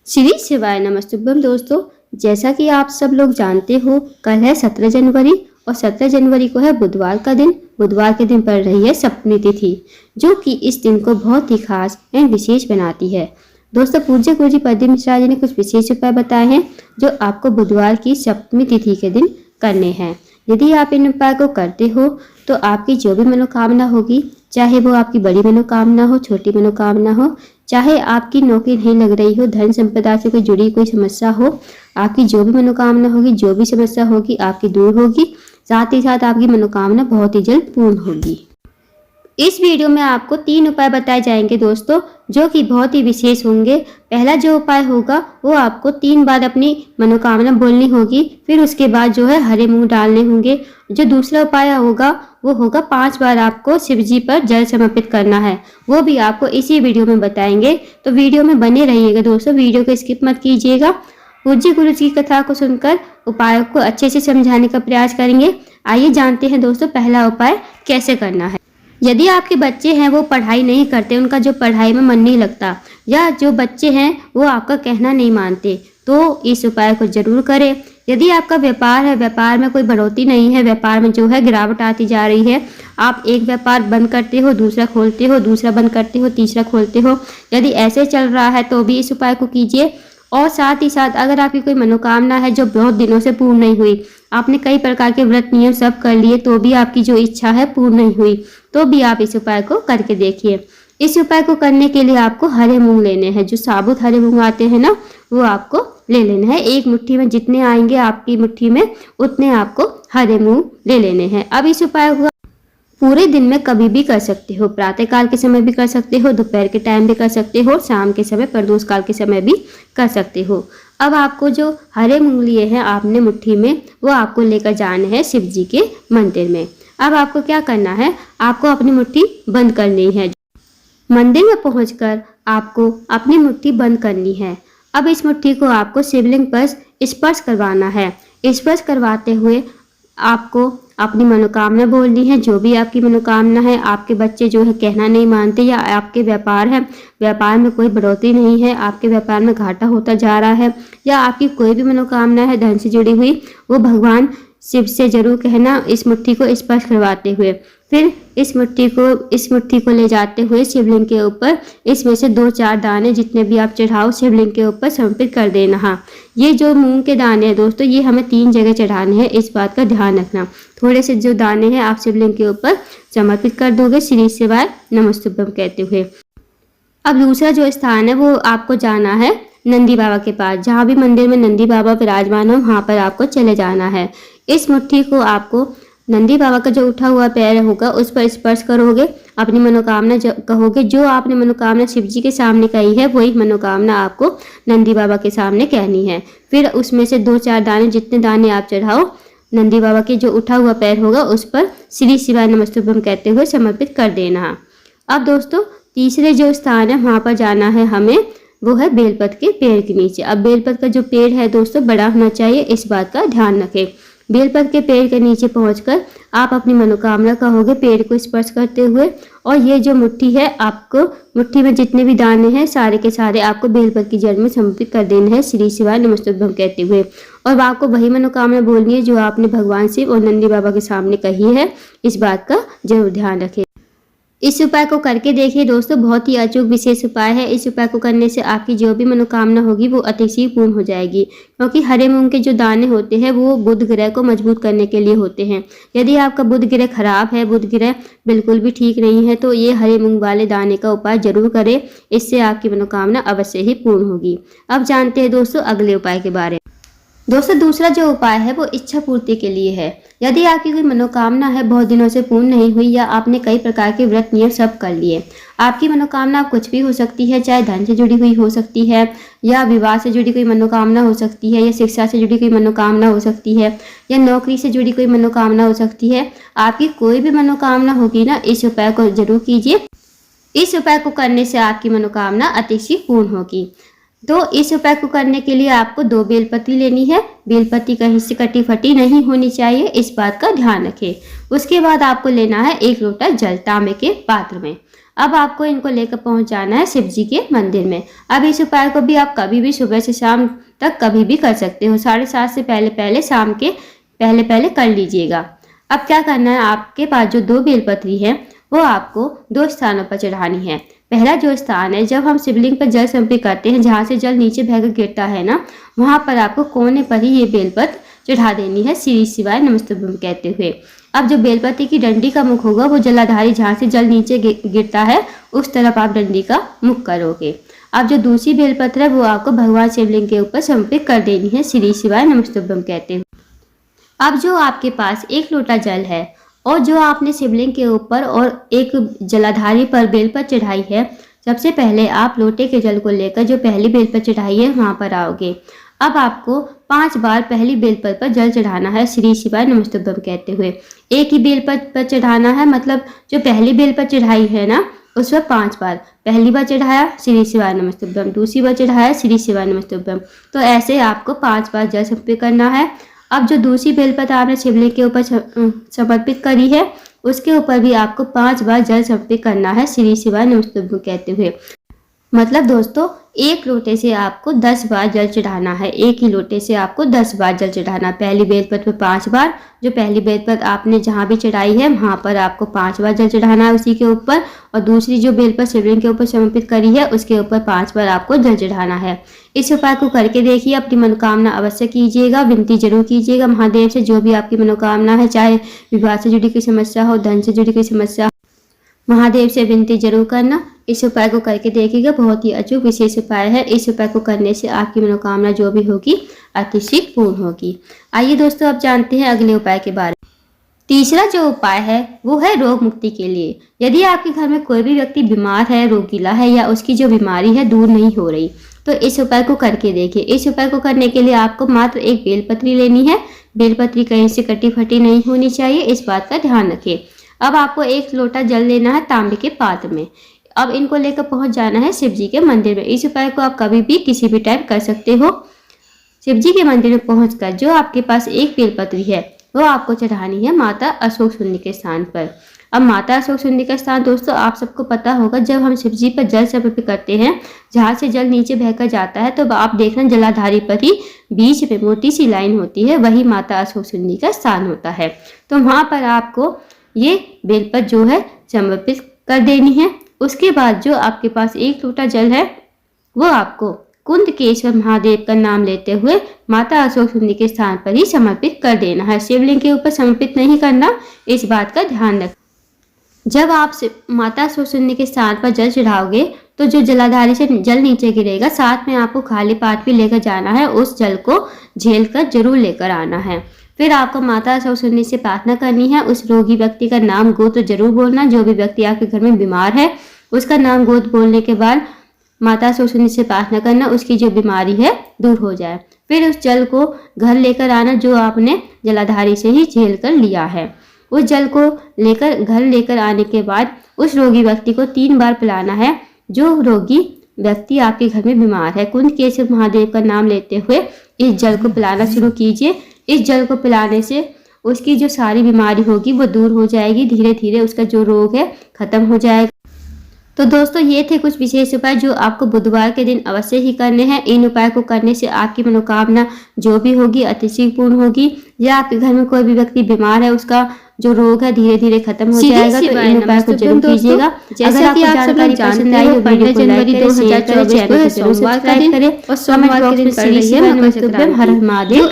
श्री शिवाय नमस्तुभ्यम दोस्तों, जैसा कि आप सब लोग जानते हो, कल है 17 जनवरी और 17 जनवरी को है बुधवार का दिन। बुधवार के दिन पड़ रही है सप्तमी तिथि, जो कि इस दिन को बहुत ही खास एवं विशेष बनाती है। दोस्तों, पूज्य गुरुजी पद्म मिश्रा जी ने कुछ विशेष उपाय बताए हैं जो आपको बुधवार की सप्तमी तिथि के दिन करने हैं। यदि आप इन उपाय को करते हो तो आपकी जो भी मनोकामना होगी, चाहे वो आपकी बड़ी मनोकामना हो, छोटी मनोकामना हो, चाहे आपकी नौकरी नहीं लग रही हो, धन संपदा से कोई जुड़ी कोई समस्या हो, आपकी जो भी मनोकामना होगी, जो भी समस्या होगी आपकी दूर होगी। साथ ही साथ आपकी मनोकामना बहुत ही जल्द पूर्ण होगी। इस वीडियो में आपको 3 उपाय बताए जाएंगे दोस्तों, जो कि बहुत ही विशेष होंगे। पहला जो उपाय होगा वो आपको 3 बार अपनी मनोकामना बोलनी होगी, फिर उसके बाद जो है हरे मूंग डालने होंगे। जो दूसरा उपाय होगा वो होगा 5 बार आपको शिव जी पर जल समर्पित करना है, वो भी आपको इसी वीडियो में बताएंगे। तो वीडियो में बने रहिएगा दोस्तों, वीडियो को स्किप मत कीजिएगा। पूज्य गुरु जी की कथा को सुनकर उपायों को अच्छे से समझाने का प्रयास करेंगे। आइए जानते हैं दोस्तों पहला उपाय कैसे करना है। यदि आपके बच्चे हैं वो पढ़ाई नहीं करते, उनका जो पढ़ाई में मन नहीं लगता, या जो बच्चे हैं वो आपका कहना नहीं मानते, तो इस उपाय को जरूर करें। यदि आपका व्यापार है, व्यापार में कोई बढ़ोतरी नहीं है, व्यापार में जो है गिरावट आती जा रही है, आप एक व्यापार बंद करते हो, दूसरा खोलते हो, दूसरा बंद करते हो, तीसरा खोलते हो, यदि ऐसे चल रहा है तो भी इस उपाय को कीजिए। और साथ ही साथ अगर आपकी कोई मनोकामना है जो बहुत दिनों से पूर्ण नहीं हुई, आपने कई प्रकार के व्रत नियम सब कर लिए तो भी आपकी जो इच्छा है पूर्ण नहीं हुई, तो भी आप इस उपाय को करके देखिए। इस उपाय को करने के लिए आपको हरे मूंग लेने हैं। जो साबुत हरे मूंग आते हैं ना, वो आपको ले लेना है। एक मुट्ठी में जितने आएंगे आपकी मुट्ठी में, उतने आपको हरे मूंग ले लेने हैं। अब इस उपाय को पूरे दिन में कभी भी कर सकते हो, प्रातः काल के समय भी कर सकते हो, दोपहर के टाइम भी कर सकते हो, शाम के समय प्रदोष काल के समय भी कर सकते हो। अब आपको जो हरे मूंग लिए हैं आपने मुट्ठी में, वो आपको लेकर जाने हैं शिव जी के मंदिर में। अब आपको क्या करना है, आपको अपनी मुट्ठी बंद करनी है। मंदिर में पहुंचकर आपको अपनी मुट्ठी बंद करनी है। अब इस मुट्ठी को आपको शिवलिंग पर स्पर्श करवाना है। स्पर्श करवाते हुए आपको अपनी मनोकामना बोलनी है। जो भी आपकी मनोकामना है, आपके बच्चे जो है कहना नहीं मानते, या आपके व्यापार है, व्यापार में कोई बढ़ोतरी नहीं है, आपके व्यापार में घाटा होता जा रहा है, या आपकी कोई भी मनोकामना है धन से जुड़ी हुई, वो भगवान शिव से जरूर कहना इस मुट्ठी को स्पर्श करवाते हुए। फिर इस मुट्ठी को ले जाते हुए शिवलिंग के ऊपर इसमें से 2-4 दाने जितने भी आप चढ़ाओ शिवलिंग के ऊपर समर्पित कर देना। हाँ, ये जो मूंग के दाने हैं दोस्तों, ये हमें 3 जगह चढ़ाने हैं, इस बात का ध्यान रखना। थोड़े से जो दाने हैं आप शिवलिंग के ऊपर समर्पित कर दोगे श्री शिवाय नमस्तुभ्यम कहते हुए। अब दूसरा जो स्थान है वो आपको जाना है नंदी बाबा के पास। जहाँ भी मंदिर में नंदी बाबा विराजमान हो, वहाँ पर आपको चले जाना है। इस मुट्ठी को आपको नंदी बाबा का जो उठा हुआ पैर होगा उस पर स्पर्श करोगे, अपनी मनोकामना कहोगे। जो आपने मनोकामना शिव जी के सामने कही है, वही मनोकामना आपको नंदी बाबा के सामने कहनी है। फिर उसमें से 2-4 दाने, जितने दाने आप चढ़ाओ, नंदी बाबा के जो उठा हुआ पैर होगा उस पर श्री शिवाय नमस्तुभ्यम कहते हुए समर्पित कर देना। अब दोस्तों तीसरे जो स्थान है वहाँ पर जाना है हमें, वो है बेलपत के पेड़ के नीचे। अब बेलपत का जो पेड़ है दोस्तों बड़ा होना चाहिए, इस बात का ध्यान रखें। बेलपत के पेड़ के नीचे पहुंचकर आप अपनी मनोकामना कहोगे पेड़ को स्पर्श करते हुए। और ये जो मुट्ठी है, आपको मुट्ठी में जितने भी दाने हैं सारे के सारे आपको बेलपत की जड़ में समर्पित कर देना है श्री शिवाय नमस्तुभ्यम कहते हुए। और आपको वही मनोकामना बोलनी है जो आपने भगवान शिव और नंदी बाबा के सामने कही है, इस बात का जरूर ध्यान रखें। इस उपाय को करके देखिए दोस्तों, बहुत ही अचूक विशेष उपाय है। इस उपाय को करने से आपकी जो भी मनोकामना होगी वो अतिशीघ्र पूर्ण हो जाएगी, क्योंकि हरे मूंग के जो दाने होते हैं वो बुध ग्रह को मजबूत करने के लिए होते हैं। यदि आपका बुध ग्रह खराब है, बुध ग्रह बिल्कुल भी ठीक नहीं है, तो ये हरे मूंग वाले दाने का उपाय जरूर करें, इससे आपकी मनोकामना अवश्य ही पूर्ण होगी। अब जानते हैं दोस्तों अगले उपाय के बारे में। दोस्तों दूसरा जो उपाय है वो इच्छा पूर्ति के लिए है। यदि आपकी कोई मनोकामना है बहुत दिनों से पूर्ण नहीं हुई, या आपने कई प्रकार के व्रत नियम सब कर लिए, आपकी मनोकामना कुछ भी हो सकती है, चाहे धन से जुड़ी हुई हो सकती है, या विवाह से जुड़ी कोई मनोकामना हो सकती है, या शिक्षा से जुड़ी कोई मनोकामना हो सकती है, या नौकरी से जुड़ी कोई मनोकामना हो सकती है। आपकी कोई भी मनोकामना होगी ना, इस उपाय को जरूर कीजिए। इस उपाय को करने से आपकी मनोकामना अतिशीघ्र पूर्ण होगी। तो इस उपाय को करने के लिए आपको 2 बेलपत्री लेनी है। बेलपत्री कहीं से कटी फटी नहीं होनी चाहिए, इस बात का ध्यान रखें। उसके बाद आपको लेना है 1 लोटा जल तांबे के पात्र में। अब आपको इनको लेकर पहुंच जाना है शिव जी के मंदिर में। अब इस उपाय को भी आप कभी भी सुबह से शाम तक कभी भी कर सकते हो। 7:30 से पहले शाम के पहले कर लीजिएगा। अब क्या करना है, आपके पास जो 2 बेलपत्री है वो आपको 2 स्थानों पर चढ़ानी है। पहला जो स्थान है, जब हम शिवलिंग पर जल समर्पित करते हैं, जहाँ से जल नीचे बहकर गिरता है ना, वहाँ पर आपको कोने पर ही ये बेलपत्र चढ़ा देनी है श्री शिवाय नमस्तुभ्यम कहते हुए। अब जो बेलपत्री की डंडी का मुख होगा वो जलाधारी जहाँ से जल नीचे गिरता है उस तरफ आप डंडी का मुख करोगे। अब जो दूसरी बेलपत्र है वो आपको भगवान शिवलिंग के ऊपर समर्पित कर देनी है श्री शिवाय नमस्तुभ्यम कहते हुए। अब जो आपके पास 1 लोटा जल है और जो आपने शिवलिंग के ऊपर और एक जलाधारी पर बेलपत्र चढ़ाई है, सबसे पहले आप लोटे के जल को लेकर जो पहली बेलपत्र चढ़ाई है वहां पर आओगे। अब आपको 5 बार पहली बेलपत्र पर जल चढ़ाना है श्री शिवाय नमस्तुभ्यम कहते हुए। एक ही बेलपत्र पर चढ़ाना है, मतलब जो पहली बेलपत्र चढ़ाई है ना उस पर 5 बार। पहली बार चढ़ाया श्री शिवाय नमस्तुभ्यम, दूसरी बार चढ़ाया श्री शिवाय नमस्तुभ्यम, तो ऐसे आपको 5 बार जल समर्पित करना है। अब जो दूसरी बेलपत्र आपने शिवलिंग के ऊपर समर्पित करी है उसके ऊपर भी आपको 5 बार जल समर्पित करना है श्री शिवाय नमस्तुभ्यम कहते हुए। मतलब दोस्तों 1 लोटे से आपको 10 बार जल चढ़ाना है। एक ही लोटे से आपको 10 बार जल चढ़ाना। पहली बेलपत्र पर 5 बार, जो पहली बेलपत्र आपने जहाँ भी चढ़ाई है वहाँ पर आपको 5 बार जल चढ़ाना है उसी के ऊपर, और दूसरी जो बेलपत्र शिवलिंग के ऊपर समर्पित करी है उसके ऊपर 5 बार आपको जल चढ़ाना है। इस उपाय को करके देखिए, अपनी मनोकामना अवश्य कीजिएगा, विनती जरूर कीजिएगा महादेव से। जो भी आपकी मनोकामना है, चाहे विवाह से जुड़ी कोई समस्या हो, धन से जुड़ी कोई समस्या हो, महादेव से विनती जरूर करना। इस उपाय को करके देखिएगा, बहुत ही अचूक विशेष उपाय है। इस उपाय को करने से आपकी मनोकामना जो भी होगी अतिशीघ्र पूर्ण होगी। आइए दोस्तों अब जानते हैं अगले उपाय के बारे में। तीसरा जो उपाय है वो है रोग मुक्ति के लिए। यदि आपके घर में कोई भी व्यक्ति बीमार है, रोगीला है, या उसकी जो बीमारी है दूर नहीं हो रही, तो इस उपाय को करके देखिए। इस उपाय को करने के लिए आपको मात्र 1 बेलपत्री लेनी है। बेलपत्री कहीं से कटी फटी नहीं होनी चाहिए, इस बात का ध्यान रखें। अब आपको 1 लोटा जल लेना है तांबे के पात्र में। अब इनको लेकर पहुंच जाना है शिव जी के मंदिर में। इस उपाय को आप कभी भी किसी भी टाइम कर सकते हो। शिव जी के मंदिर में पहुंचकर जो आपके पास 1 बेलपत्री है वो आपको चढ़ानी है माता अशोक सुंदरी के स्थान पर। अब माता अशोक सुंदरी का स्थान दोस्तों आप सबको पता होगा, जब हम शिव जी पर जल समर्पित करते हैं, जहाँ से जल नीचे बहकर जाता है, तो आप देखना जलाधारी पर ही बीच में मोटी सी लाइन होती है, वही माता अशोक सुंदरी का स्थान होता है। तो वहाँ पर आपको ये बेलपत्र जो है समर्पित कर देनी है। उसके बाद जो आपके पास 1 लोटा जल है वो आपको कुंदकेश्वर महादेव का नाम लेते हुए माता अशोक सुंदरी के स्थान पर ही समर्पित कर देना है। शिवलिंग के ऊपर समर्पित नहीं करना, इस बात का ध्यान रखें। जब आप माता अशोक सुंदरी के स्थान पर जल चढ़ाओगे तो जो जलाधारी से जल नीचे गिरेगा, साथ में आपको खाली पात्र भी लेकर जाना है। उस जल को झेल कर जरूर लेकर आना है। फिर आपको माता अशोक सुंदरी से प्रार्थना करनी है। उस रोगी व्यक्ति का नाम गोत्र जरूर बोलना। जो भी व्यक्ति आपके घर में बीमार है उसका नाम गोत्र बोलने के बाद माता अशोक सुंदरी से प्रार्थना करना उसकी जो बीमारी है दूर हो जाए। फिर उस जल को घर लेकर आना जो आपने जलाधारी से ही झेल कर लिया है। उस जल को लेकर घर लेकर आने के बाद उस रोगी व्यक्ति को 3 बार पिलाना है। जो रोगी व्यक्ति आपके घर में बीमार है, कुंदकेश्वर महादेव का नाम लेते हुए इस जल को पिलाना शुरू कीजिए। इस जल को पिलाने से उसकी जो सारी बीमारी होगी वो दूर हो जाएगी। धीरे धीरे उसका जो रोग है खत्म हो जाएगा। तो दोस्तों ये थे कुछ विशेष उपाय जो आपको बुधवार के दिन अवश्य ही करने हैं। इन उपाय को करने से आपकी मनोकामना जो भी होगी अतिशीघ्र पूर्ण होगी। या आपके घर में कोई भी व्यक्ति बीमार है उसका जो रोग है धीरे धीरे खत्म हो जाएगा। तो इन उपाय को जरूर कीजिएगा। जैसा कि आप जानकारी पसंद आई हो, 15 जनवरी 2024 को सोमवार का दिन करें और सोमवार के दिन कर लीजिए। हर हर महादेव।